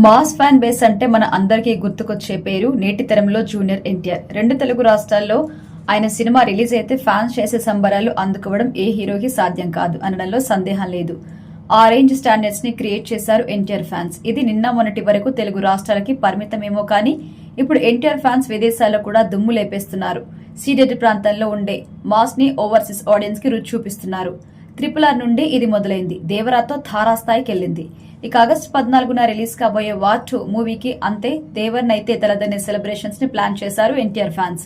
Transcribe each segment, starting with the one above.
Mass fan base అంటే మన అందరికీ గుర్తుకొచ్చే పేరు నేటి తరంలో జూనియర్ ఎన్టీఆర్. 2 తెలుగు రాష్ట్రాల్లో ఆయన సినిమా రిలీజ్ అయితే ఫ్యాన్స్ చేసే సంబరాలు అందుకోవడం ఏ హీరోకి సాధ్యం కాదు అనడంలో సందేహం లేదు. ఆ రేంజ్ స్టాండర్డ్స్ ని క్రియేట్ చేశారు ఎన్టీఆర్ ఫ్యాన్స్. ఇది నిన్న మొన్నటి వరకు తెలుగు రాష్ట్రాలకి పరిమితమేమో కానీ ఇప్పుడు ఎన్టీఆర్ ఫ్యాన్స్ విదేశాల్లో కూడా దుమ్ము లేపేస్తున్నారు. సీడెడ్ ప్రాంతంలో ఉండే మాస్ ని ఓవర్సీస్ ఆడియన్స్ కి రుచి చూపిస్తున్నారు. RRR నుండి ఇది మొదలైంది. దేవరాతో తారాస్థాయికి వెళ్ళింది. ఇక ఆగస్టు 14న రిలీజ్ కాబోయే వార్ 2 మూవీకి అంతే దేవర్నైతే తెలదనే సెలబ్రేషన్స్ ని ప్లాన్ చేశారు ఎన్టీఆర్ ఫ్యాన్స్.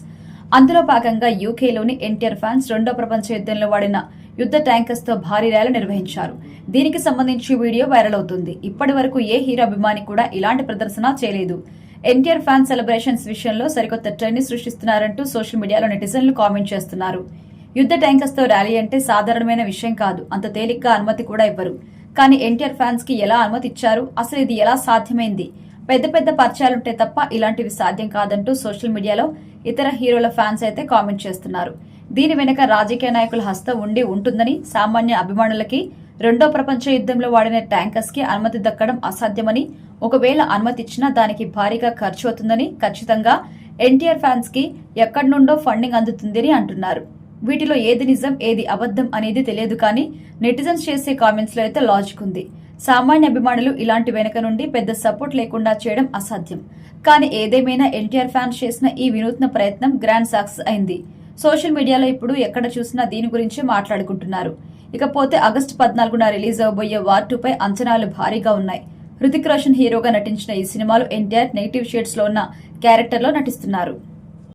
అందులో భాగంగా యూకేలోని ఎన్టీఆర్ ఫ్యాన్స్ రెండో ప్రపంచ యుద్ధంలో వాడిన యుద్ధ ట్యాంకర్స్ తో భారీ ర్యాలీ నిర్వహించారు. దీనికి సంబంధించి వీడియో వైరల్ అవుతుంది. ఇప్పటి వరకు ఏ హీరో అభిమాని కూడా ఇలాంటి ప్రదర్శన చేయలేదు. ఎన్టీఆర్ ఫ్యాన్ సెలబ్రేషన్స్ విషయంలో సరికొత్త ట్రెండ్ ని సృష్టిస్తున్నారంటూ సోషల్ మీడియాలో నెటిజన్లు కామెంట్ చేస్తున్నారు. యుద్ధ ట్యాంకర్స్ తో ర్యాలీ అంటే సాధారణమైన విషయం కాదు. అంత తేలిగ్గా అనుమతి కూడా ఇవ్వరు. కానీ ఎన్టీఆర్ ఫ్యాన్స్ కి ఎలా అనుమతి ఇచ్చారు? అసలు ఇది ఎలా సాధ్యమైంది? పెద్ద పెద్ద పరిచయాలుంటే తప్ప ఇలాంటివి సాధ్యం కాదంటూ సోషల్ మీడియాలో ఇతర హీరోల ఫ్యాన్స్ అయితే కామెంట్ చేస్తున్నారు. దీని వెనుక రాజకీయ నాయకుల హస్తం ఉండి ఉంటుందని, సామాన్య అభిమానులకి రెండో ప్రపంచ యుద్ధంలో వాడిన ట్యాంకర్స్ కి అనుమతి దక్కడం అసాధ్యమని, ఒకవేళ అనుమతి ఇచ్చినా దానికి భారీగా ఖర్చు అవుతుందని, ఖచ్చితంగా ఎన్టీఆర్ ఫ్యాన్స్ కి ఎక్కడి నుండో ఫండింగ్ అందుతుందని అంటున్నారు. వీటిలో ఏది నిజం ఏది అబద్ధం అనేది తెలియదు కానీ నెటిజన్స్ చేసే కామెంట్స్ లో అయితే లాజిక్ ఉంది. సామాన్య అభిమానులు ఇలాంటి వెనక నుండి పెద్ద సపోర్ట్ లేకుండా చేయడం అసాధ్యం. కానీ ఏదేమైనా ఎన్టీఆర్ ఫ్యాన్స్ చేసిన ఈ వినూత్న ప్రయత్నం గ్రాండ్ సక్సెస్ అయింది. సోషల్ మీడియాలో ఇప్పుడు ఎక్కడ చూసినా దీని గురించి మాట్లాడుకుంటున్నారు. ఇకపోతే ఆగస్టు 14న రిలీజ్ అవబోయే వార్ 2 పై అంచనాలు భారీగా ఉన్నాయి. హృతిక్ రోషన్ హీరోగా నటించిన ఈ సినిమాలో ఎన్టీఆర్ నెగిటివ్ షేడ్స్ లో ఉన్న క్యారెక్టర్ లో నటిస్తున్నారు.